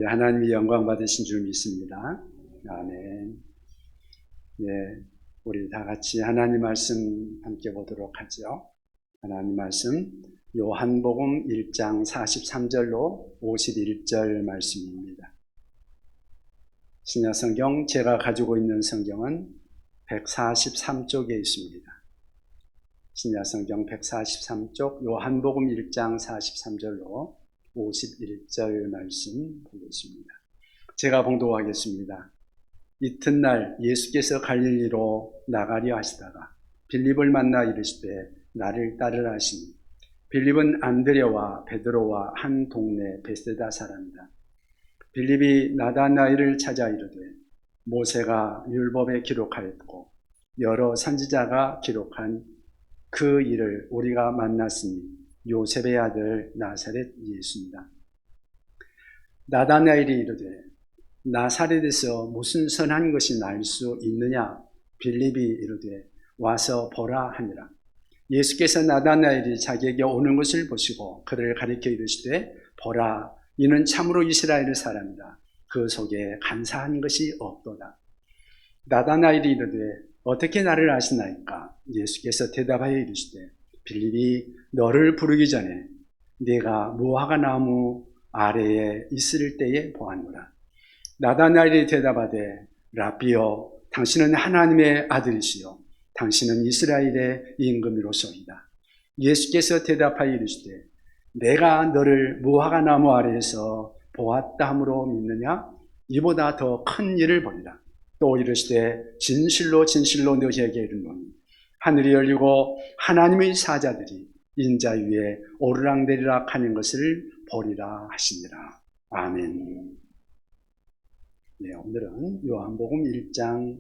하나님이 영광 받으신 줄 믿습니다. 아멘. 네, 우리 다 같이 하나님 말씀 함께 보도록 하죠. 하나님 말씀 요한복음 1장 43절로 51절 말씀입니다. 신약성경 제가 가지고 있는 성경은 143쪽에 있습니다. 신약성경 143쪽 요한복음 1장 43절로 51절 말씀 보겠습니다. 제가 봉독하겠습니다. 이튿날 예수께서 갈릴리로 나가려 하시다가 빌립을 만나 이르시되 나를 따르라 하시니 빌립은 안드레와 베드로와 한 동네 베세다 사람이다. 빌립이 나다나엘을 찾아 이르되 모세가 율법에 기록하였고 여러 선지자가 기록한 그 일을 우리가 만났으니 요셉의 아들 나사렛 예수입니다. 나다나엘이 이르되 나사렛에서 무슨 선한 것이 날 수 있느냐? 빌립이 이르되 와서 보라 하니라. 예수께서 나다나엘이 자기에게 오는 것을 보시고 그를 가리켜 이르시되 보라, 이는 참으로 이스라엘 사람이다. 그 속에 간사한 것이 없도다. 나다나엘이 이르되 어떻게 나를 아시나이까? 예수께서 대답하여 이르시되 빌립이 너를 부르기 전에 네가 무화과 나무 아래에 있을 때에 보았노라. 나다나엘이 대답하되 라비여, 당신은 하나님의 아들이시요 당신은 이스라엘의 임금이로소이다. 예수께서 대답하여 이르시되 내가 너를 무화과 나무 아래에서 보았다 함으로 믿느냐? 이보다 더 큰 일을 보리라. 또 이르시되 진실로 진실로 너희에게 이르노니 하늘이 열리고 하나님의 사자들이 인자 위에 오르락내리락 하는 것을 보리라 하시니라. 아멘. 네, 오늘은 요한복음 1장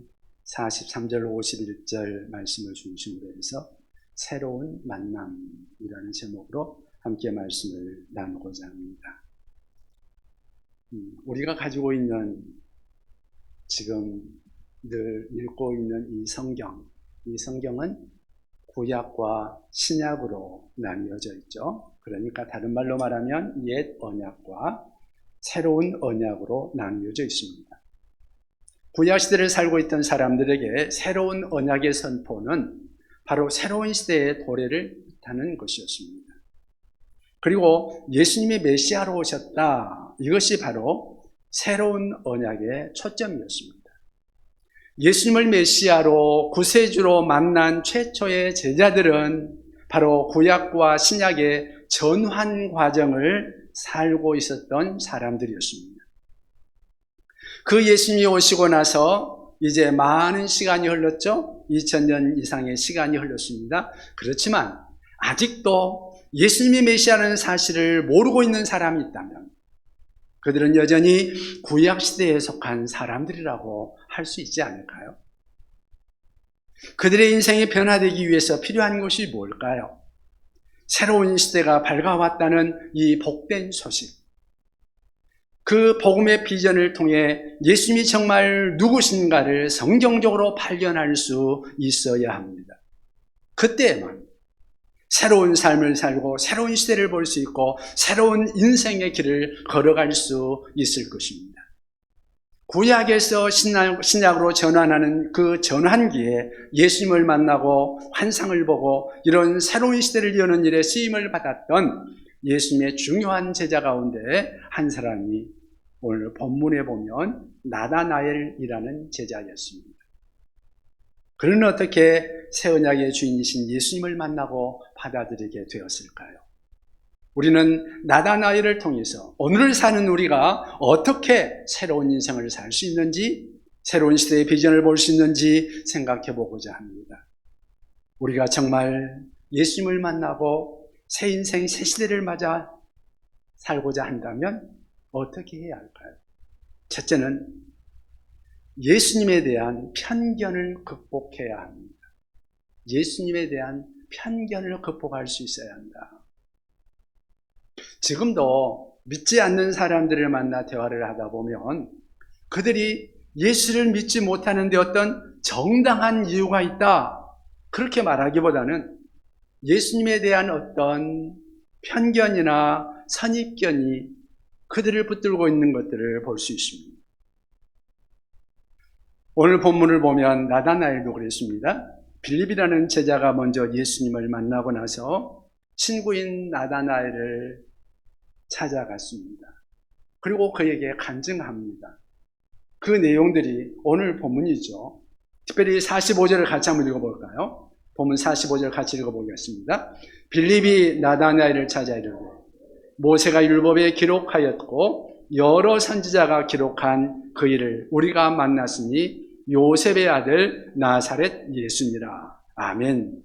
43절 51절 말씀을 중심으로 해서 새로운 만남이라는 제목으로 함께 말씀을 나누고자 합니다. 우리가 가지고 있는 지금 늘 읽고 있는 이 성경은 구약과 신약으로 나뉘어져 있죠. 그러니까 다른 말로 말하면 옛 언약과 새로운 언약으로 나뉘어져 있습니다. 구약 시대를 살고 있던 사람들에게 새로운 언약의 선포는 바로 새로운 시대의 도래를 뜻하는 것이었습니다. 그리고 예수님이 메시아로 오셨다, 이것이 바로 새로운 언약의 초점이었습니다. 예수님을 메시아로 구세주로 만난 최초의 제자들은 바로 구약과 신약의 전환 과정을 살고 있었던 사람들이었습니다. 그 예수님이 오시고 나서 이제 많은 시간이 흘렀죠. 2000년 이상의 시간이 흘렀습니다. 그렇지만 아직도 예수님이 메시아라는 사실을 모르고 있는 사람이 있다면 그들은 여전히 구약시대에 속한 사람들이라고 할 수 있지 않을까요? 그들의 인생이 변화되기 위해서 필요한 것이 뭘까요? 새로운 시대가 밝아왔다는 이 복된 소식. 그 복음의 비전을 통해 예수님이 정말 누구신가를 성경적으로 발견할 수 있어야 합니다. 그때에만 새로운 삶을 살고 새로운 시대를 볼 수 있고 새로운 인생의 길을 걸어갈 수 있을 것입니다. 구약에서 신약으로 전환하는 그 전환기에 예수님을 만나고 환상을 보고 이런 새로운 시대를 여는 일에 쓰임을 받았던 예수님의 중요한 제자 가운데 한 사람이 오늘 본문에 보면 나다나엘이라는 제자였습니다. 그는 어떻게 새 언약의 주인이신 예수님을 만나고 받아들이게 되었을까요? 우리는 나다나엘을 통해서 오늘을 사는 우리가 어떻게 새로운 인생을 살 수 있는지, 새로운 시대의 비전을 볼 수 있는지 생각해 보고자 합니다. 우리가 정말 예수님을 만나고 새 인생, 새 시대를 맞아 살고자 한다면 어떻게 해야 할까요? 첫째는 예수님에 대한 편견을 극복해야 합니다. 예수님에 대한 편견을 극복할 수 있어야 한다. 지금도 믿지 않는 사람들을 만나 대화를 하다 보면 그들이 예수를 믿지 못하는데 어떤 정당한 이유가 있다, 그렇게 말하기보다는 예수님에 대한 어떤 편견이나 선입견이 그들을 붙들고 있는 것들을 볼 수 있습니다. 오늘 본문을 보면 나다나엘도 그랬습니다. 빌립이라는 제자가 먼저 예수님을 만나고 나서 친구인 나다나엘을 찾아갔습니다. 그리고 그에게 간증합니다. 그 내용들이 오늘 본문이죠. 특별히 45절을 같이 한번 읽어볼까요? 본문 45절 같이 읽어보겠습니다. 빌립이 나다나엘을 찾아 이르되 모세가 율법에 기록하였고 여러 선지자가 기록한 그 일을 우리가 만났으니 요셉의 아들 나사렛 예수니라. 아멘.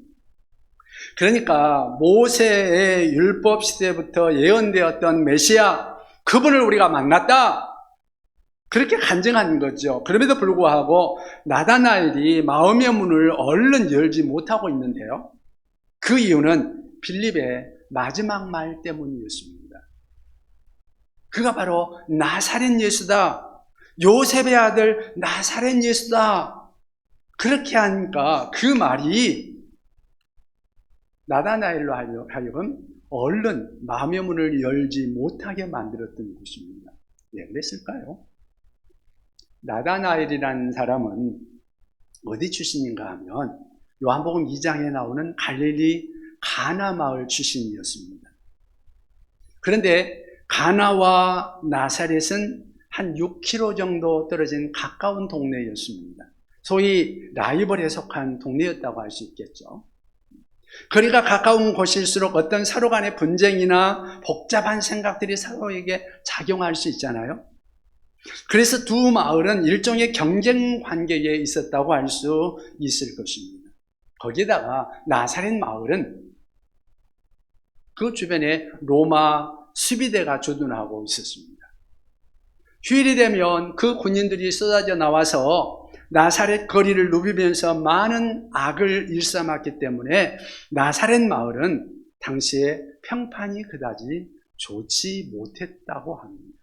그러니까 모세의 율법 시대부터 예언되었던 메시아, 그분을 우리가 만났다. 그렇게 간증하는 거죠. 그럼에도 불구하고 나다나엘이 마음의 문을 얼른 열지 못하고 있는데요. 그 이유는 빌립의 마지막 말 때문이었습니다. 그가 바로 나사렛 예수다. 요셉의 아들 나사렛 예수다. 그렇게 하니까 그 말이 나다나엘로 하여금 얼른 마음의 문을 열지 못하게 만들었던 것입니다. 왜 그랬을까요? 나다나엘이라는 사람은 어디 출신인가 하면 요한복음 2장에 나오는 갈릴리 가나 마을 출신이었습니다. 그런데 가나와 나사렛은 한 6km 정도 떨어진 가까운 동네였습니다. 소위 라이벌에 속한 동네였다고 할 수 있겠죠. 거리가 가까운 곳일수록 어떤 서로 간의 분쟁이나 복잡한 생각들이 서로에게 작용할 수 있잖아요. 그래서 두 마을은 일종의 경쟁 관계에 있었다고 할 수 있을 것입니다. 거기다가 나사렛 마을은 그 주변에 로마 수비대가 주둔하고 있었습니다. 휴일이 되면 그 군인들이 쏟아져 나와서 나사렛 거리를 누비면서 많은 악을 일삼았기 때문에 나사렛 마을은 당시에 평판이 그다지 좋지 못했다고 합니다.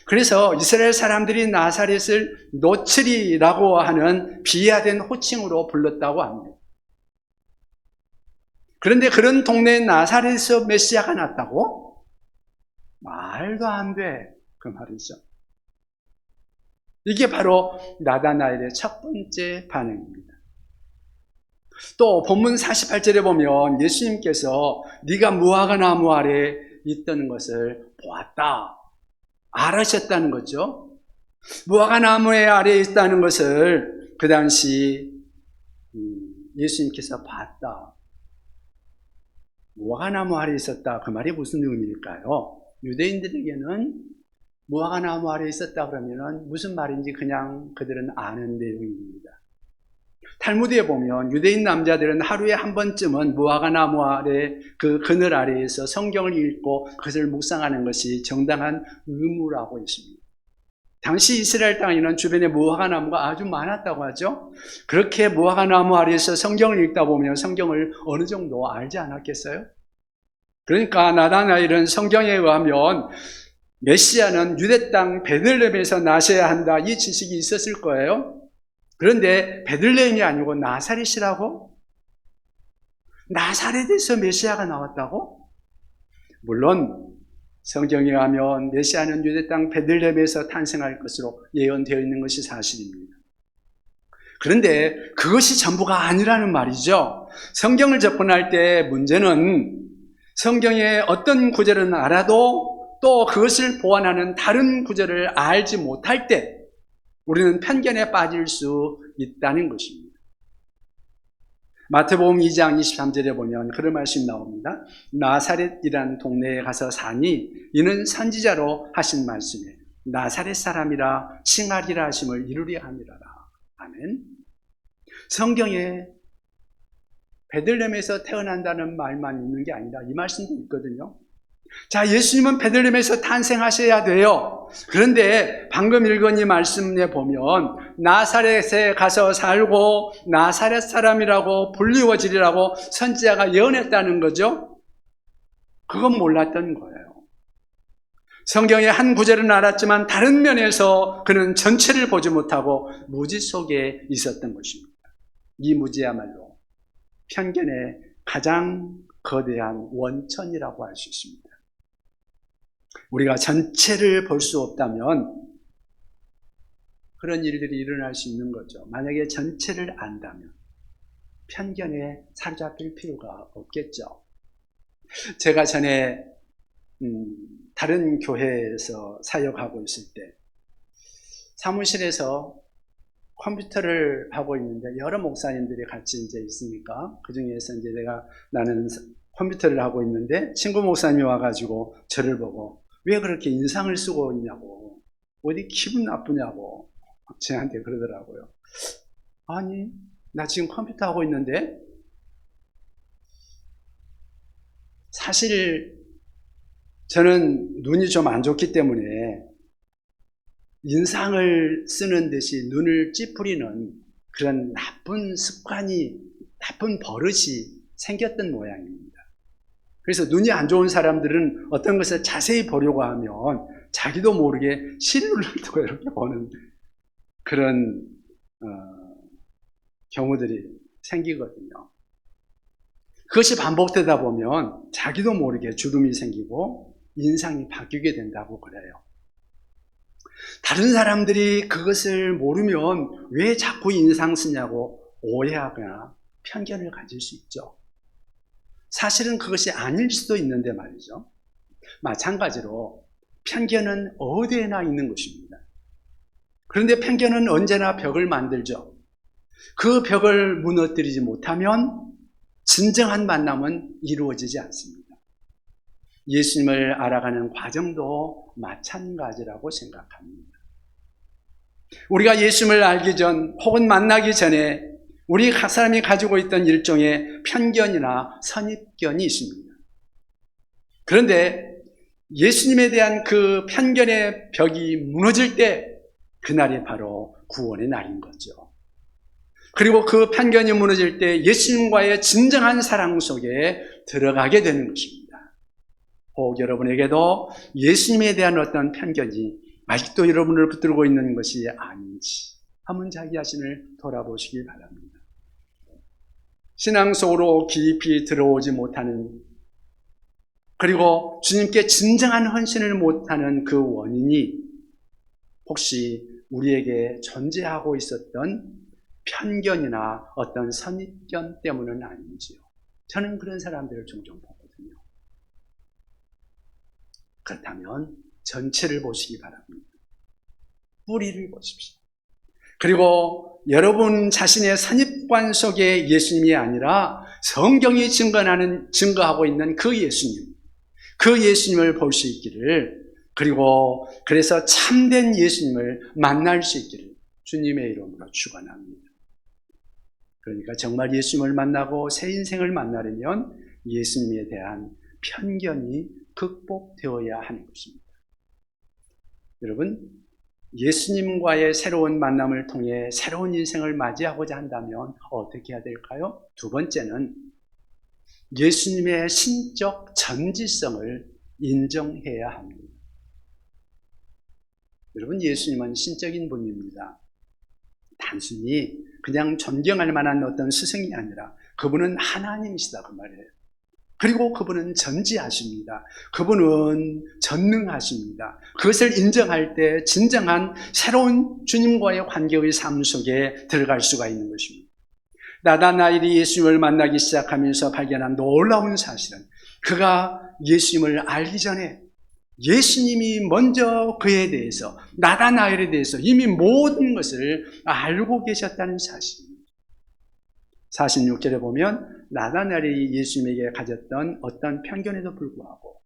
그래서 이스라엘 사람들이 나사렛을 노츠리라고 하는 비하된 호칭으로 불렀다고 합니다. 그런데 그런 동네에 나사렛에서 메시아가 났다고? 말도 안 돼. 그 말이죠. 이게 바로 나다나엘의 첫 번째 반응입니다. 또 본문 48절에 보면 예수님께서 네가 무화과 나무 아래 있던 것을 보았다. 알으셨다는 거죠. 무화과 나무의 아래에 있다는 것을 그 당시 예수님께서 봤다. 무화과 나무 아래에 있었다. 그 말이 무슨 의미일까요? 유대인들에게는 무화과 나무 아래에 있었다 그러면 무슨 말인지 그냥 그들은 아는 내용입니다. 탈무드에 보면 유대인 남자들은 하루에 한 번쯤은 무화과 나무 아래 그 그늘 아래에서 성경을 읽고 그것을 묵상하는 것이 정당한 의무라고 했습니다. 당시 이스라엘 땅에는 주변에 무화과 나무가 아주 많았다고 하죠. 그렇게 무화과 나무 아래에서 성경을 읽다 보면 성경을 어느 정도 알지 않았겠어요? 그러니까 나다나엘은 성경에 의하면 메시아는 유대 땅 베들레헴에서 나셔야 한다, 이 지식이 있었을 거예요. 그런데 베들레헴이 아니고 나사렛이라고? 나사렛에서 메시아가 나왔다고? 물론 성경에 의하면 메시아는 유대 땅 베들레헴에서 탄생할 것으로 예언되어 있는 것이 사실입니다. 그런데 그것이 전부가 아니라는 말이죠. 성경을 접근할 때 문제는 성경의 어떤 구절은 알아도 또 그것을 보완하는 다른 구절을 알지 못할 때 우리는 편견에 빠질 수 있다는 것입니다. 마태복음 2장 23절에 보면 그런 말씀이 나옵니다. 나사렛이라는 동네에 가서 사니 이는 선지자로 하신 말씀에 나사렛 사람이라 칭하리라 하심을 이루려 함이라라. 아멘. 성경에 베들레헴에서 태어난다는 말만 있는 게 아니라 이 말씀도 있거든요. 자, 예수님은 베들레헴에서 탄생하셔야 돼요. 그런데 방금 읽은 이 말씀에 보면 나사렛에 가서 살고 나사렛 사람이라고 불리워지리라고 선지자가 예언했다는 거죠. 그건 몰랐던 거예요. 성경의 한 구절은 알았지만 다른 면에서 그는 전체를 보지 못하고 무지 속에 있었던 것입니다. 이 무지야말로 편견의 가장 거대한 원천이라고 할 수 있습니다. 우리가 전체를 볼 수 없다면 그런 일들이 일어날 수 있는 거죠. 만약에 전체를 안다면 편견에 사로잡힐 필요가 없겠죠. 제가 전에 다른 교회에서 사역하고 있을 때 사무실에서 컴퓨터를 하고 있는데 여러 목사님들이 같이 이제 있으니까 그 중에서 이제 나는 컴퓨터를 하고 있는데 친구 목사님이 와가지고 저를 보고 왜 그렇게 인상을 쓰고 있냐고, 어디 기분 나쁘냐고 저한테 그러더라고요. 아니, 나 지금 컴퓨터 하고 있는데. 사실 저는 눈이 좀 안 좋기 때문에 인상을 쓰는 듯이 눈을 찌푸리는 그런 나쁜 습관이, 나쁜 버릇이 생겼던 모양입니다. 그래서 눈이 안 좋은 사람들은 어떤 것을 자세히 보려고 하면 자기도 모르게 시류를 두고 이렇게 보는 그런 경우들이 생기거든요. 그것이 반복되다 보면 자기도 모르게 주름이 생기고 인상이 바뀌게 된다고 그래요. 다른 사람들이 그것을 모르면 왜 자꾸 인상 쓰냐고 오해하거나 편견을 가질 수 있죠. 사실은 그것이 아닐 수도 있는데 말이죠. 마찬가지로 편견은 어디에나 있는 것입니다. 그런데 편견은 언제나 벽을 만들죠. 그 벽을 무너뜨리지 못하면 진정한 만남은 이루어지지 않습니다. 예수님을 알아가는 과정도 마찬가지라고 생각합니다. 우리가 예수님을 알기 전 혹은 만나기 전에 우리 각 사람이 가지고 있던 일종의 편견이나 선입견이 있습니다. 그런데 예수님에 대한 그 편견의 벽이 무너질 때 그날이 바로 구원의 날인 거죠. 그리고 그 편견이 무너질 때 예수님과의 진정한 사랑 속에 들어가게 되는 것입니다. 혹 여러분에게도 예수님에 대한 어떤 편견이 아직도 여러분을 붙들고 있는 것이 아닌지 한번 자기 자신을 돌아보시기 바랍니다. 신앙 속으로 깊이 들어오지 못하는, 그리고 주님께 진정한 헌신을 못하는 그 원인이 혹시 우리에게 존재하고 있었던 편견이나 어떤 선입견 때문은 아닌지요. 저는 그런 사람들을 종종 보거든요. 그렇다면 전체를 보시기 바랍니다. 뿌리를 보십시오. 그리고 여러분 자신의 선입관 속에 예수님이 아니라 성경이 증거하고 있는 그 예수님을 볼 수 있기를, 그리고 그래서 참된 예수님을 만날 수 있기를 주님의 이름으로 축원합니다. 그러니까 정말 예수님을 만나고 새 인생을 만나려면 예수님에 대한 편견이 극복되어야 하는 것입니다. 여러분, 예수님과의 새로운 만남을 통해 새로운 인생을 맞이하고자 한다면 어떻게 해야 될까요? 두 번째는 예수님의 신적 전지성을 인정해야 합니다. 여러분, 예수님은 신적인 분입니다. 단순히 그냥 존경할 만한 어떤 스승이 아니라 그분은 하나님이시다 그 말이에요. 그리고 그분은 전지하십니다. 그분은 전능하십니다. 그것을 인정할 때 진정한 새로운 주님과의 관계의 삶 속에 들어갈 수가 있는 것입니다. 나다나엘이 예수님을 만나기 시작하면서 발견한 놀라운 사실은 그가 예수님을 알기 전에 예수님이 먼저 그에 대해서, 나다나엘에 대해서 이미 모든 것을 알고 계셨다는 사실입니다. 46절에 보면 나다나엘이 예수님에게 가졌던 어떤 편견에도 불구하고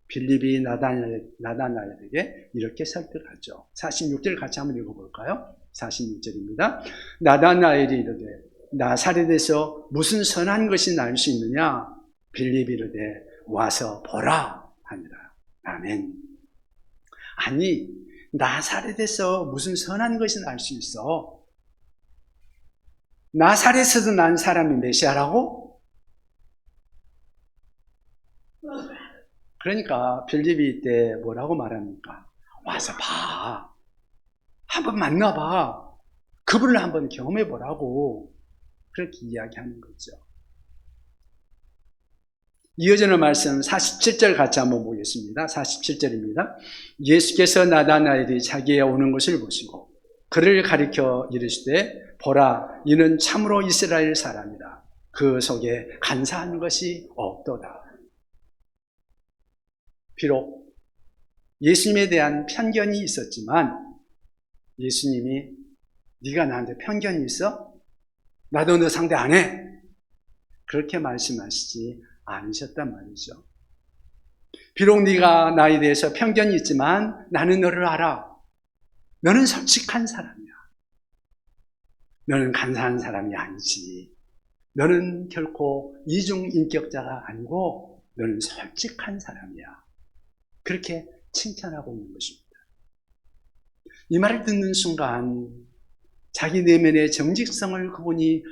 빌립이 나다나엘에게 이렇게 설득하죠. 46절 같이 한번 읽어볼까요? 46절입니다. 나다나엘이 이르되 나사렛에서 무슨 선한 것이 날 수 있느냐? 빌립이 이르되 와서 보라 하니라. 아멘. 아니, 나사렛에서 무슨 선한 것이 날 수 있어? 나사렛에서 난 사람이 메시아라고? 그러니까 빌립이 이때 뭐라고 말합니까? 와서 봐. 한번 만나봐. 그분을 한번 경험해보라고 그렇게 이야기하는 거죠. 이어지는 말씀 47절 같이 한번 보겠습니다. 47절입니다. 예수께서 나다나엘이 자기의 오는 것을 보시고 그를 가리켜 이르시되 보라 이는 참으로 이스라엘 사람이라 그 속에 간사한 것이 없도다. 비록 예수님에 대한 편견이 있었지만 예수님이 네가 나한테 편견이 있어? 나도 너 상대 안 해. 그렇게 말씀하시지 않으셨단 말이죠. 비록 네가 나에 대해서 편견이 있지만 나는 너를 알아. 너는 솔직한 사람이야. 너는 간사한 사람이 아니지. 너는 결코 이중인격자가 아니고 너는 솔직한 사람이야. 그렇게 칭찬하고 있는 것입니다. 이 말을 듣는 순간 자기 내면의 정직성을 그분이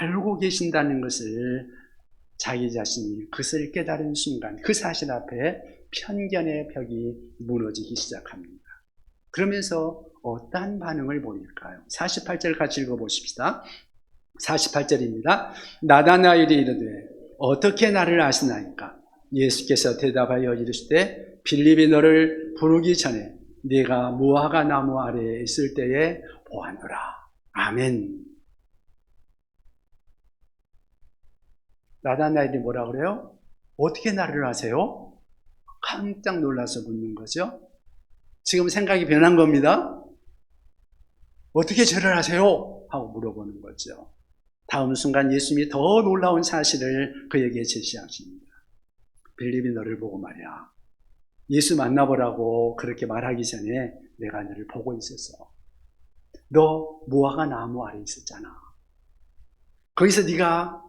알고 계신다는 것을 자기 자신이 그것을 깨달은 순간 그 사실 앞에 편견의 벽이 무너지기 시작합니다. 그러면서 어떠한 반응을 보일까요? 48절 같이 읽어보십시다. 48절입니다. 나다나엘이 이르되 어떻게 나를 아시나이까? 예수께서 대답하여 이르시되 빌립이 너를 부르기 전에 네가 무화과 나무 아래에 있을 때에 보았노라. 아멘. 나다나엘이 뭐라 그래요? 어떻게 나를 아세요? 깜짝 놀라서 묻는 거죠. 지금 생각이 변한 겁니다. 어떻게 저를 아세요? 하고 물어보는 거죠. 다음 순간 예수님이 더 놀라운 사실을 그에게 제시하십니다. 빌립이 너를 보고 말이야. 예수 만나보라고 그렇게 말하기 전에 내가 너를 보고 있었어. 너 무화과 나무 아래 있었잖아. 거기서 네가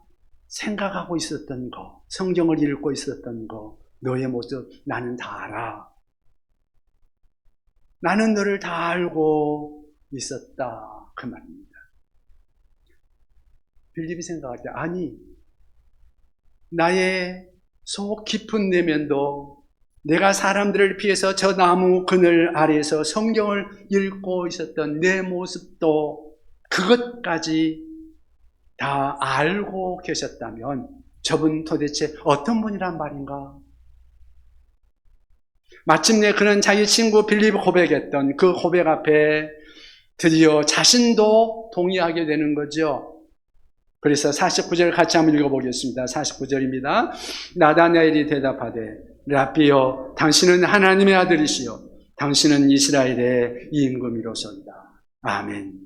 생각하고 있었던 거, 성경을 읽고 있었던 거, 너의 모습 나는 다 알아. 나는 너를 다 알고 있었다. 그 말입니다. 빌립이 생각할 때 아니 나의 속 깊은 내면도 내가 사람들을 피해서 저 나무 그늘 아래에서 성경을 읽고 있었던 내 모습도 그것까지 다 알고 계셨다면 저분 도대체 어떤 분이란 말인가? 마침내 그는 자기 친구 빌립이 고백했던 그 고백 앞에 드디어 자신도 동의하게 되는 거죠. 그래서 49절 같이 한번 읽어보겠습니다. 49절입니다. 나다나엘이 대답하되 라비여 당신은 하나님의 아들이시요 당신은 이스라엘의 임금이로소이다. 아멘.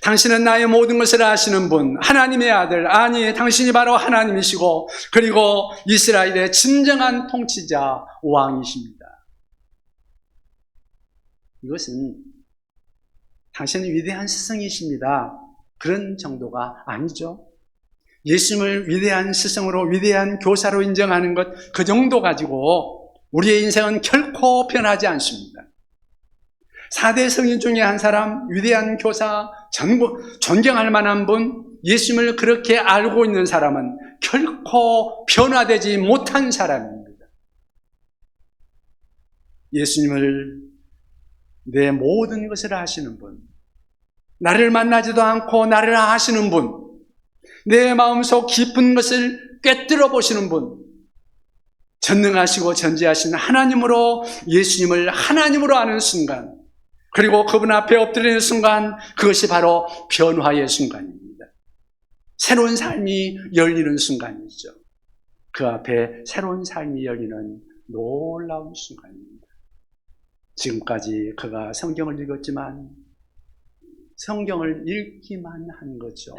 당신은 나의 모든 것을 아시는 분, 하나님의 아들, 아니 당신이 바로 하나님이시고 그리고 이스라엘의 진정한 통치자 왕이십니다. 이것은 당신은 위대한 스승이십니다. 그런 정도가 아니죠. 예수님을 위대한 스승으로 위대한 교사로 인정하는 것 그 정도 가지고 우리의 인생은 결코 변하지 않습니다. 4대 성인 중에 한 사람, 위대한 교사, 존경할 만한 분, 예수님을 그렇게 알고 있는 사람은 결코 변화되지 못한 사람입니다. 예수님을 내 모든 것을 아시는 분, 나를 만나지도 않고 나를 아시는 분, 내 마음속 깊은 것을 꿰뚫어 보시는 분, 전능하시고 전지하신 하나님으로 예수님을 하나님으로 아는 순간, 그리고 그분 앞에 엎드리는 순간 그것이 바로 변화의 순간입니다. 새로운 삶이 열리는 순간이죠. 그 앞에 새로운 삶이 열리는 놀라운 순간입니다. 지금까지 그가 성경을 읽었지만 성경을 읽기만 한 거죠.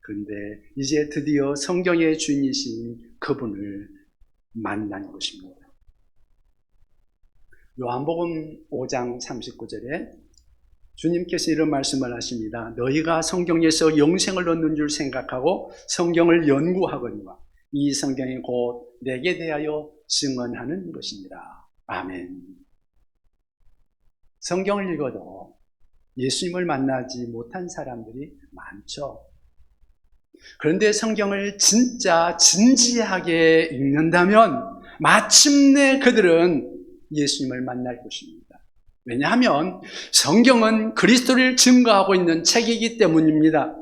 그런데 이제 드디어 성경의 주인이신 그분을 만난 것입니다. 요한복음 5장 39절에 주님께서 이런 말씀을 하십니다. 너희가 성경에서 영생을 얻는 줄 생각하고 성경을 연구하거니와 이 성경이 곧 내게 대하여 증언하는 것이니라. 아멘. 성경을 읽어도 예수님을 만나지 못한 사람들이 많죠. 그런데 성경을 진짜 진지하게 읽는다면 마침내 그들은 예수님을 만날 것입니다. 왜냐하면 성경은 그리스도를 증거하고 있는 책이기 때문입니다.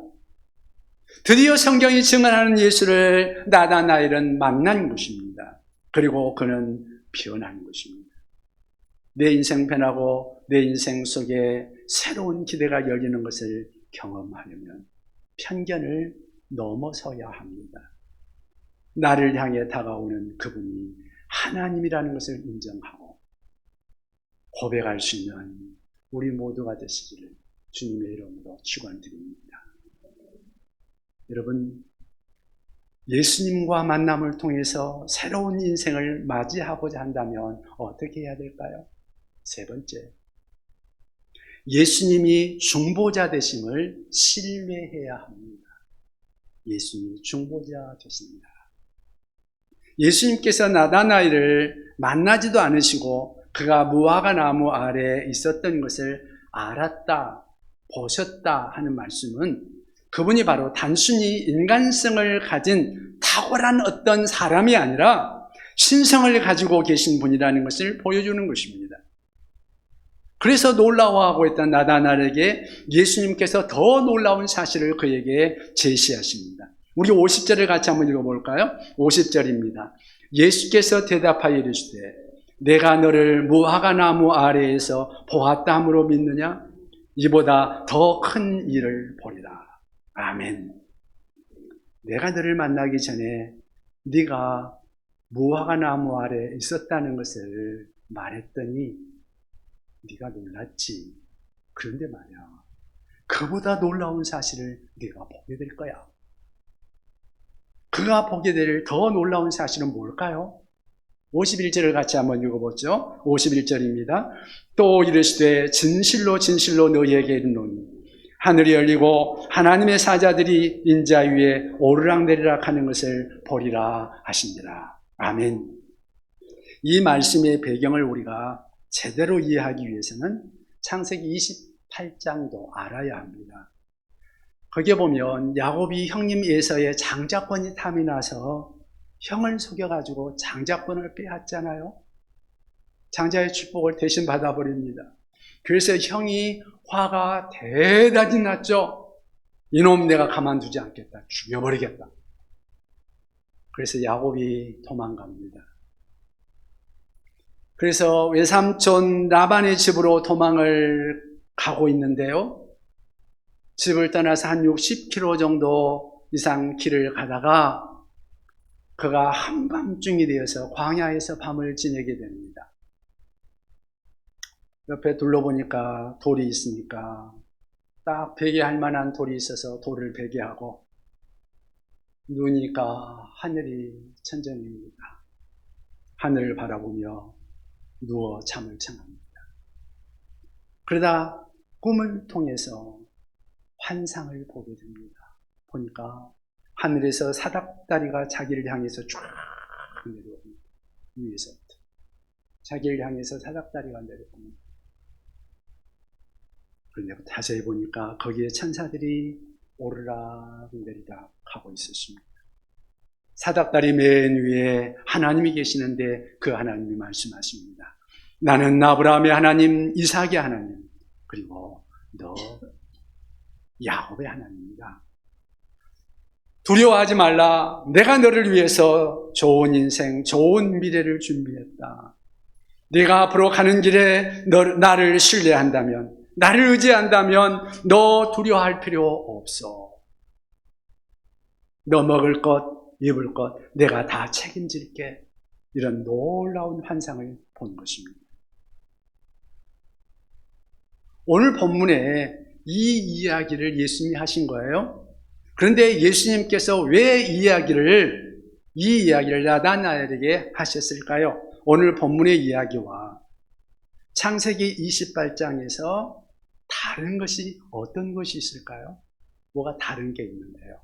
드디어 성경이 증언하는 예수를 나다나엘은 만난 것입니다. 그리고 그는 변한 것입니다. 내 인생 변하고 내 인생 속에 새로운 기대가 열리는 것을 경험하려면 편견을 넘어서야 합니다. 나를 향해 다가오는 그분이 하나님이라는 것을 인정하고 고백할 수 있는 우리 모두가 되시기를 주님의 이름으로 축원드립니다. 여러분, 예수님과 만남을 통해서 새로운 인생을 맞이하고자 한다면 어떻게 해야 될까요? 세 번째, 예수님이 중보자 되심을 신뢰해야 합니다. 예수님이 중보자 되십니다. 예수님께서 나다나엘을 만나지도 않으시고 그가 무화과 나무 아래에 있었던 것을 알았다, 보셨다 하는 말씀은 그분이 바로 단순히 인간성을 가진 탁월한 어떤 사람이 아니라 신성을 가지고 계신 분이라는 것을 보여주는 것입니다. 그래서 놀라워하고 있던 나다나엘에게 예수님께서 더 놀라운 사실을 그에게 제시하십니다. 우리 50절을 같이 한번 읽어볼까요? 50절입니다. 예수께서 대답하여 이르시되 내가 너를 무화과 나무 아래에서 보았다 함으로 믿느냐? 이보다 더 큰 일을 보리라. 아멘. 내가 너를 만나기 전에 네가 무화과 나무 아래에 있었다는 것을 말했더니 네가 놀랐지. 그런데 말이야, 그보다 놀라운 사실을 네가 보게 될 거야. 그가 보게 될 더 놀라운 사실은 뭘까요? 51절을 같이 한번 읽어보죠. 51절입니다. 또 이르시되 진실로 진실로 너희에게 이르노니 하늘이 열리고 하나님의 사자들이 인자 위에 오르락내리락 하는 것을 보리라 하시니라. 아멘. 이 말씀의 배경을 우리가 제대로 이해하기 위해서는 창세기 28장도 알아야 합니다. 거기에 보면 야곱이 형님 에서의 장자권이 탐이 나서 형을 속여가지고 장자권을 빼앗잖아요. 장자의 축복을 대신 받아버립니다. 그래서 형이 화가 대단히 났죠. 이놈 내가 가만두지 않겠다. 죽여버리겠다. 그래서 야곱이 도망갑니다. 그래서 외삼촌 라반의 집으로 도망을 가고 있는데요. 집을 떠나서 한 60km 정도 이상 길을 가다가 그가 한밤중이 되어서 광야에서 밤을 지내게 됩니다. 옆에 둘러보니까 돌이 있으니까 딱 베개할 만한 돌이 있어서 돌을 베개하고 누우니까 하늘이 천정입니다. 하늘을 바라보며 누워 잠을 청합니다. 그러다 꿈을 통해서 환상을 보게 됩니다. 보니까 하늘에서 사닥다리가 자기를 향해서 쫙 내려옵니다. 위에서부터 자기를 향해서 사닥다리가 내려옵니다. 그런데 자세히 보니까 거기에 천사들이 오르락 내리락 하고 있었습니다. 사닥다리 맨 위에 하나님이 계시는데 그 하나님이 말씀하십니다. 나는 아브라함의 하나님, 이삭의 하나님, 그리고 너 야곱의 하나님이다. 두려워하지 말라. 내가 너를 위해서 좋은 인생, 좋은 미래를 준비했다. 네가 앞으로 가는 길에 나를 신뢰한다면, 나를 의지한다면 너 두려워할 필요 없어. 너 먹을 것, 입을 것 내가 다 책임질게. 이런 놀라운 환상을 본 것입니다. 오늘 본문에 이 이야기를 예수님이 하신 거예요. 그런데 예수님께서 왜 이 이야기를 나다나엘에게 하셨을까요? 오늘 본문의 이야기와 창세기 28장에서 다른 것이 어떤 것이 있을까요? 뭐가 다른 게 있는데요.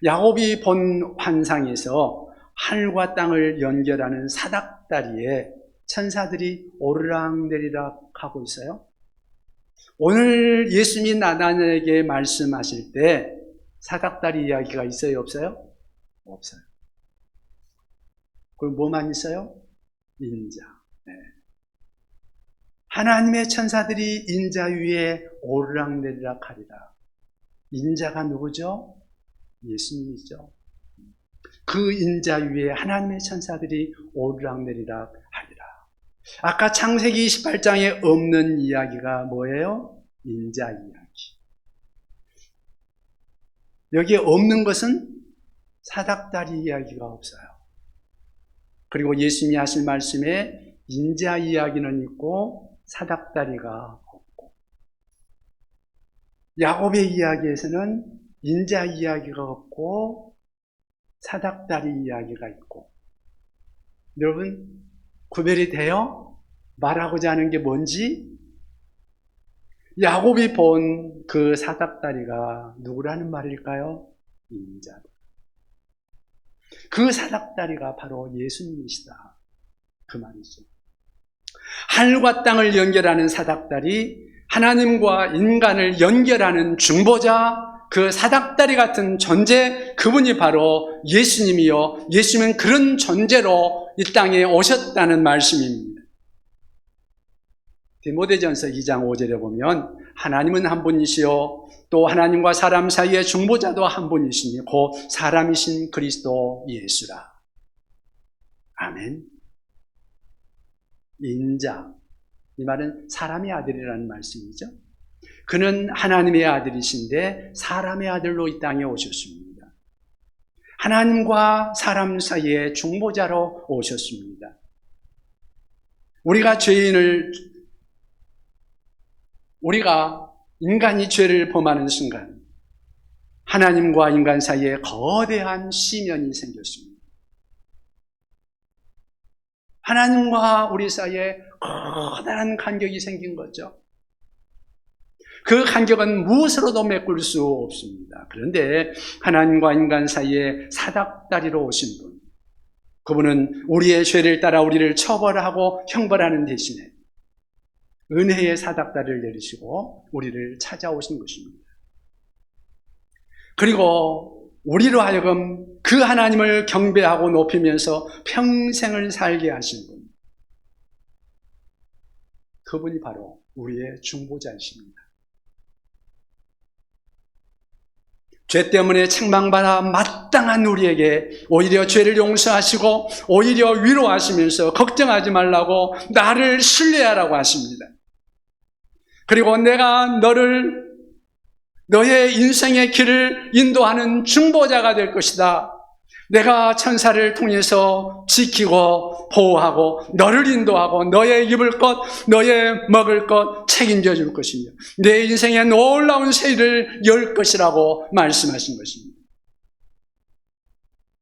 야곱이 본 환상에서 하늘과 땅을 연결하는 사닥다리에 천사들이 오르락내리락 하고 있어요. 오늘 예수님이 나다나엘에게 말씀하실 때 사닥다리 이야기가 있어요? 없어요? 없어요. 그럼 뭐만 있어요? 인자. 네. 하나님의 천사들이 인자 위에 오르락내리락 하리라. 인자가 누구죠? 예수님이죠. 그 인자 위에 하나님의 천사들이 오르락내리락 하리라. 아까 창세기 28장에 없는 이야기가 뭐예요? 인자 이야기. 여기에 없는 것은 사닥다리 이야기가 없어요. 그리고 예수님이 하실 말씀에 인자 이야기는 있고 사닥다리가 없고, 야곱의 이야기에서는 인자 이야기가 없고 사닥다리 이야기가 있고. 여러분, 구별이 돼요? 말하고자 하는 게 뭔지? 야곱이 본 그 사닥다리가 누구라는 말일까요? 인자다. 그 사닥다리가 바로 예수님이시다, 그 말이죠. 하늘과 땅을 연결하는 사닥다리, 하나님과 인간을 연결하는 중보자, 그 사닥다리 같은 존재, 그분이 바로 예수님이요, 예수님은 그런 존재로 이 땅에 오셨다는 말씀입니다. 디모데전서 2장 5절에 보면 하나님은 한 분이시요 또 하나님과 사람 사이의 중보자도 한 분이시니 곧 사람이신 그리스도 예수라. 아멘. 인자, 이 말은 사람의 아들이라는 말씀이죠. 그는 하나님의 아들이신데 사람의 아들로 이 땅에 오셨습니다. 하나님과 사람 사이의 중보자로 오셨습니다. 우리가 인간이 죄를 범하는 순간 하나님과 인간 사이에 거대한 시면이 생겼습니다. 하나님과 우리 사이에 커다란 간격이 생긴 거죠. 그 간격은 무엇으로도 메꿀 수 없습니다. 그런데 하나님과 인간 사이에 사닥다리로 오신 분, 그분은 우리의 죄를 따라 우리를 처벌하고 형벌하는 대신에 은혜의 사닥다리를 내리시고 우리를 찾아오신 것입니다. 그리고 우리로 하여금 그 하나님을 경배하고 높이면서 평생을 살게 하신 분, 그분이 바로 우리의 중보자이십니다. 죄 때문에 책망받아 마땅한 우리에게 오히려 죄를 용서하시고 오히려 위로하시면서 걱정하지 말라고 나를 신뢰하라고 하십니다. 그리고 내가 너의 인생의 길을 인도하는 중보자가 될 것이다. 내가 천사를 통해서 지키고 보호하고 너를 인도하고 너의 입을 것, 너의 먹을 것 책임져 줄 것이며 내 인생에 놀라운 세일을 열 것이라고 말씀하신 것입니다.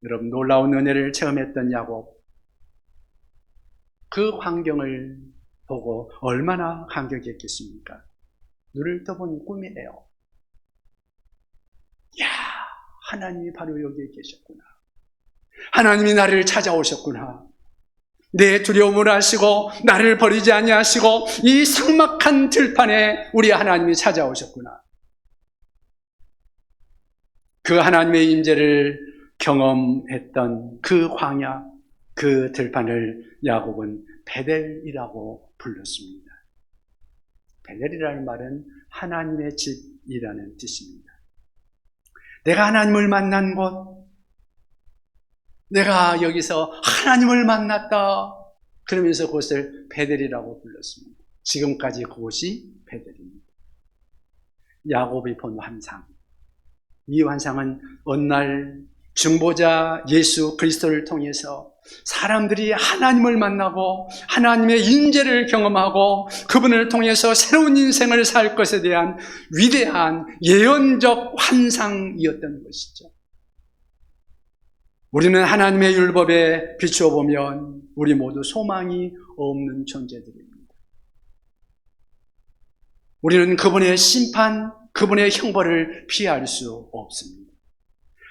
여러분, 놀라운 은혜를 체험했던 야곱, 그 광경을 보고 얼마나 감격했겠습니까? 눈을 떠본 꿈이에요. 야, 하나님이 바로 여기에 계셨구나. 하나님이 나를 찾아오셨구나. 내 두려움을 아시고 나를 버리지 아니하시고 이 삭막한 들판에 우리 하나님이 찾아오셨구나. 그 하나님의 임재를 경험했던 그 광야, 그 들판을 야곱은 베델이라고 불렀습니다. 베델이라는 말은 하나님의 집이라는 뜻입니다. 내가 하나님을 만난 곳, 내가 여기서 하나님을 만났다, 그러면서 그것을 베델이라고 불렀습니다. 지금까지 그곳이 베델입니다. 야곱이 본 환상, 이 환상은 어느 날 중보자 예수 그리스도를 통해서 사람들이 하나님을 만나고 하나님의 임재를 경험하고 그분을 통해서 새로운 인생을 살 것에 대한 위대한 예언적 환상이었던 것이죠. 우리는 하나님의 율법에 비추어 보면 우리 모두 소망이 없는 존재들입니다. 우리는 그분의 심판, 그분의 형벌을 피할 수 없습니다.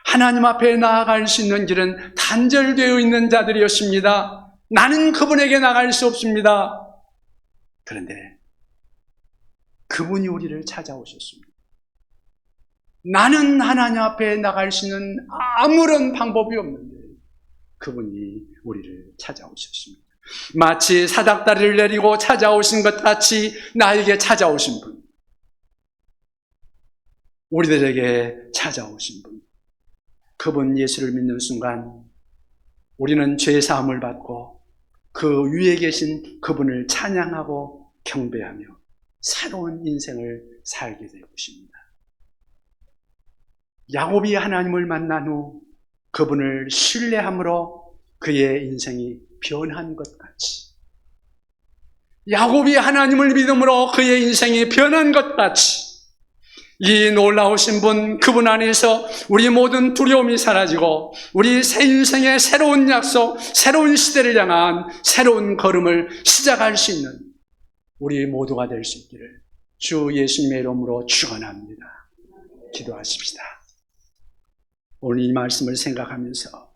하나님 앞에 나아갈 수 있는 길은 단절되어 있는 자들이었습니다. 나는 그분에게 나갈 수 없습니다. 그런데 그분이 우리를 찾아오셨습니다. 나는 하나님 앞에 나갈 수 있는 아무런 방법이 없는데 그분이 우리를 찾아오셨습니다. 마치 사닥다리를 내리고 찾아오신 것 같이 나에게 찾아오신 분. 우리들에게 찾아오신 분, 그분 예수를 믿는 순간 우리는 죄 사함을 받고 그 위에 계신 그분을 찬양하고 경배하며 새로운 인생을 살게 될 것입니다. 야곱이 하나님을 만난 후 그분을 신뢰함으로 그의 인생이 변한 것 같이, 야곱이 하나님을 믿음으로 그의 인생이 변한 것 같이, 이 놀라우신 분, 그분 안에서 우리 모든 두려움이 사라지고 우리 새 인생의 새로운 약속, 새로운 시대를 향한 새로운 걸음을 시작할 수 있는 우리 모두가 될 수 있기를 주 예수님의 이름으로 축원합니다. 기도하십시다. 오늘 이 말씀을 생각하면서